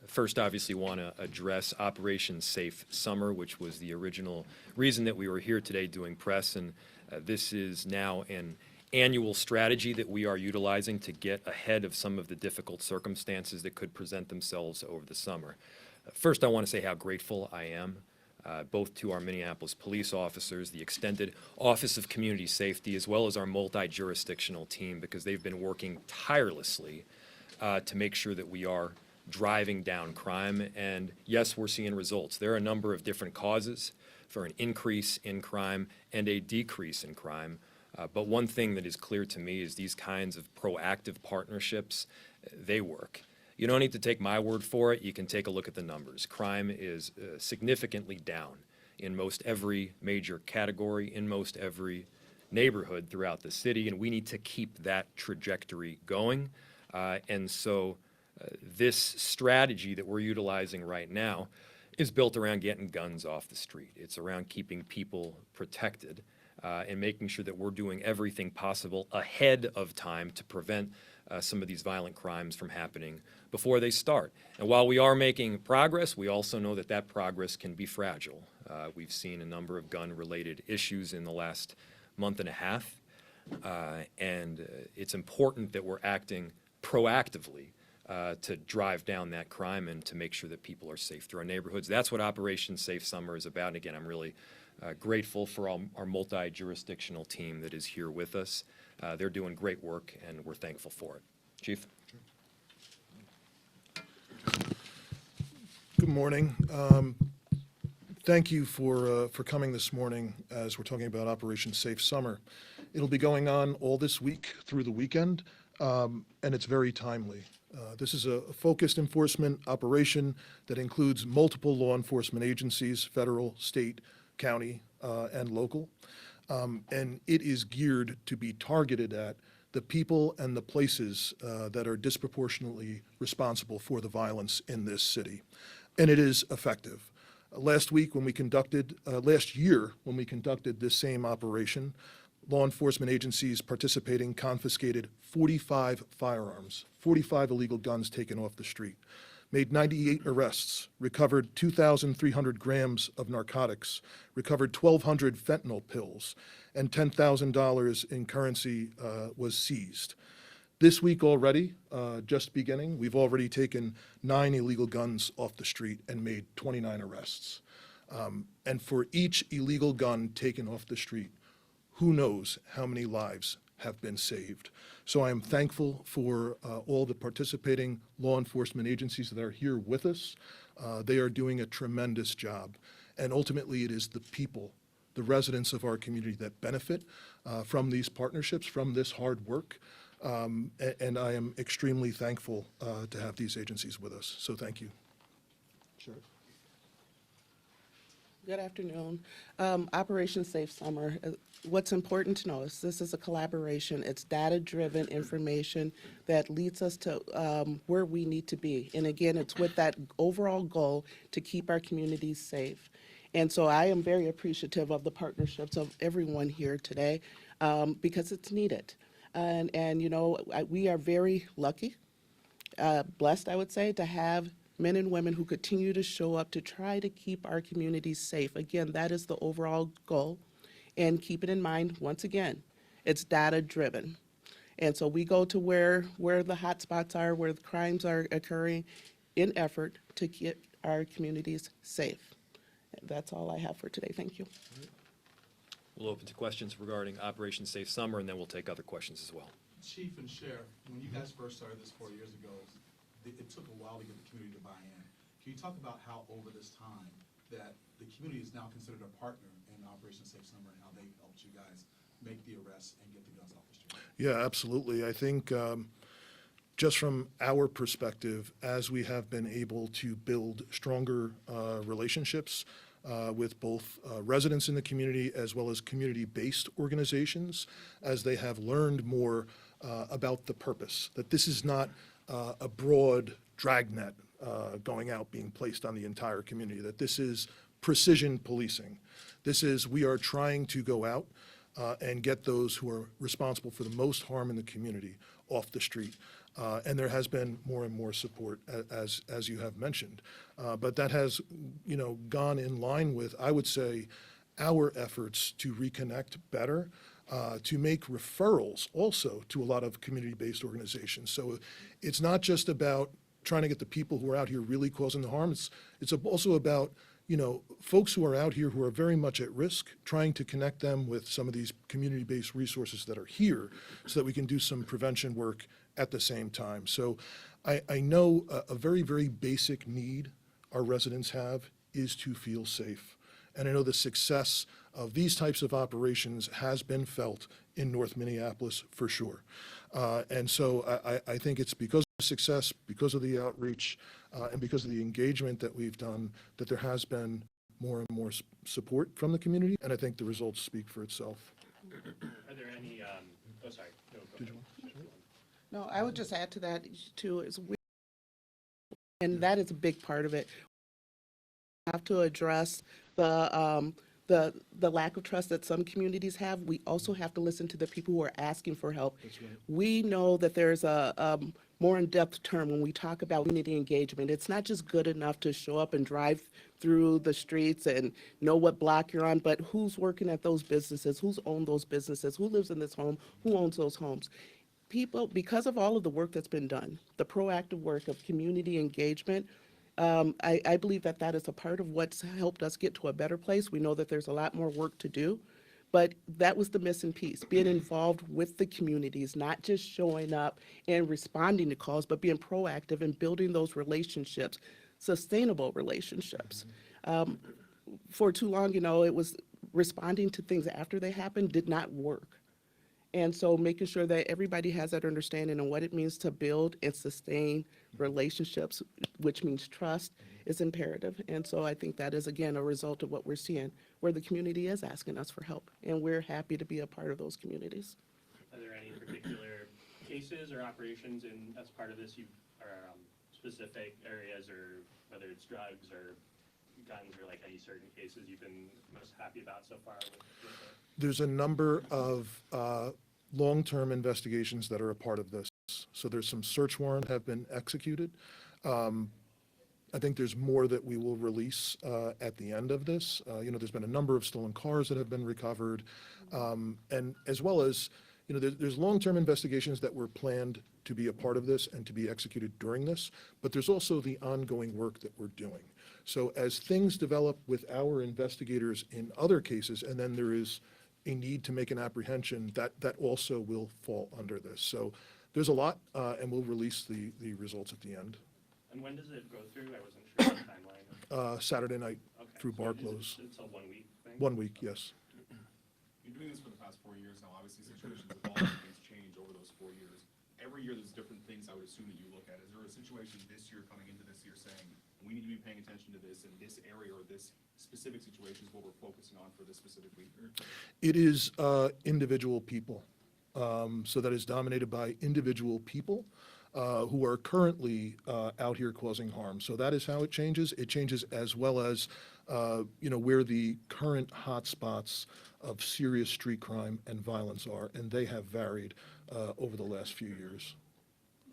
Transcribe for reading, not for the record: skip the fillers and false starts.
First, obviously, want to address Operation Safe Summer, which was the original reason that we were here today doing press. And this is now an annual strategy that we are utilizing to get ahead of some of the difficult circumstances that could present themselves over the summer. First, I want to say how grateful I am both to our Minneapolis police officers, the extended Office of Community Safety, as well as our multi-jurisdictional team, because they've been working tirelessly to make sure that we are driving down crime. And yes, we're seeing results. There are a number of different causes for an increase in crime and a decrease in crime. But one thing that is clear to me is these kinds of proactive partnerships, they work. You don't need to take my word for it. You can take a look at the numbers. Crime is significantly down in most every major category, in most every neighborhood throughout the city, and we need to keep that trajectory going. And so this strategy that we're utilizing right now is built around getting guns off the street. It's around keeping people protected and making sure that we're doing everything possible ahead of time to prevent some of these violent crimes from happening before they start. And while we are making progress, we also know that that progress can be fragile. We've seen a number of gun-related issues in the last month and a half, and it's important that we're acting proactively to drive down that crime and to make sure that people are safe through our neighborhoods. That's what Operation Safe Summer is about. And again, I'm really grateful for our multi-jurisdictional team that is here with us. They're doing great work, and we're thankful for it. Chief? Good morning. Thank you for coming this morning as we're talking about Operation Safe Summer. It'll be going on all this week through the weekend, and it's very timely. This is a focused enforcement operation that includes multiple law enforcement agencies, federal, state, county, and local. And it is geared to be targeted at the people and the places that are disproportionately responsible for the violence in this city. And it is effective. Last year when we conducted this same operation, law enforcement agencies participating confiscated 45 firearms, 45 illegal guns taken off the street, made 98 arrests, recovered 2,300 grams of narcotics, recovered 1,200 fentanyl pills, and $10,000 in currency was seized. This week already, just beginning, we've already taken 9 illegal guns off the street and made 29 arrests. And for each illegal gun taken off the street, who knows how many lives have been saved. So I am thankful for all the participating law enforcement agencies that are here with us. They are doing a tremendous job. And ultimately, it is the people, the residents of our community that benefit from these partnerships, from this hard work. And I am extremely thankful to have these agencies with us. So thank you. Sheriff. Good afternoon. Operation Safe Summer. What's important to know is this is a collaboration. It's data-driven information that leads us to where we need to be. And again, it's with that overall goal to keep our communities safe. And so I am very appreciative of the partnerships of everyone here today because it's needed. And you know, we are very lucky, blessed, I would say, to have men and women who continue to show up to try to keep our communities safe. Again, that is the overall goal. And keep it in mind, once again, it's data-driven. And so we go to where the hot spots are, where the crimes are occurring, in effort to keep our communities safe. That's all I have for today. Thank you. We'll open to questions regarding Operation Safe Summer, and then we'll take other questions as well. Chief and Sheriff, when you guys first started this 4 years ago, it took a while to get the community to buy in. Can you talk about how over this time that the community is now considered a partner in Operation Safe Summer and how they helped you guys make the arrests and get the guns off the street? Yeah, absolutely. I think just from our perspective, as we have been able to build stronger relationships with both residents in the community as well as community-based organizations, as they have learned more about the purpose, that this is not a broad dragnet going out being placed on the entire community, that this is precision policing. This is, we are trying to go out and get those who are responsible for the most harm in the community off the street. And there has been more and more support, as you have mentioned. But that has, gone in line with, I would say, our efforts to reconnect better, to make referrals also to a lot of community-based organizations. So it's not just about trying to get the people who are out here really causing the harm. It's also about, folks who are out here who are very much at risk, trying to connect them with some of these community-based resources that are here so that we can do some prevention work at the same time. So I know a very, very basic need our residents have is to feel safe. And I know the success of these types of operations has been felt in North Minneapolis for sure. And so I think it's because of the success, because of the outreach, and because of the engagement that we've done, that there has been more and more support from the community, and I think the results speak for itself. Are there any, oh, sorry. No, go ahead. No, I would just add to that too, and that is a big part of it. We have to address the lack of trust that some communities have. We also have to listen to the people who are asking for help. We know that there's a more in-depth term when we talk about community engagement. It's not just good enough to show up and drive through the streets and know what block you're on, but who's working at those businesses, who's owned those businesses, who lives in this home, who owns those homes. People, because of all of the work that's been done, the proactive work of community engagement, I believe that that is a part of what's helped us get to a better place. We know that there's a lot more work to do, but that was the missing piece, being involved with the communities, not just showing up and responding to calls, but being proactive and building those relationships, sustainable relationships. For too long, it was responding to things after they happened did not work. And so making sure that everybody has that understanding of what it means to build and sustain relationships, which means trust, is imperative. And so I think that is, again, a result of what we're seeing, where the community is asking us for help. And we're happy to be a part of those communities. Are there any particular cases or operations as part of this, or specific areas, or whether it's drugs or guns, or like any certain cases you've been most happy about so far with it? There's a number of long-term investigations that are a part of this. So there's some search warrants have been executed. I think there's more that we will release at the end of this. There's been a number of stolen cars that have been recovered, and as well as, there's long-term investigations that were planned to be a part of this and to be executed during this, but there's also the ongoing work that we're doing. So as things develop with our investigators in other cases, and then there is a need to make an apprehension, that also will fall under this. So there's a lot, and we'll release the results at the end. And when does it go through? I wasn't sure the timeline. Saturday night Okay, through so bar it's- close. It's a 1 week thing? 1 week, yes. You're doing this for the past 4 years now. Obviously, situations evolve and things change over those 4 years. Every year, there's different things I would assume that you look at. Is there a situation this year coming into this year saying, we need to be paying attention to this in this area or this specific situation is what we're focusing on for this specific week? It is individual people. So that is dominated by individual people who are currently out here causing harm. So that is how it changes. It changes as well as, where the current hotspots of serious street crime and violence are, and they have varied over the last few years.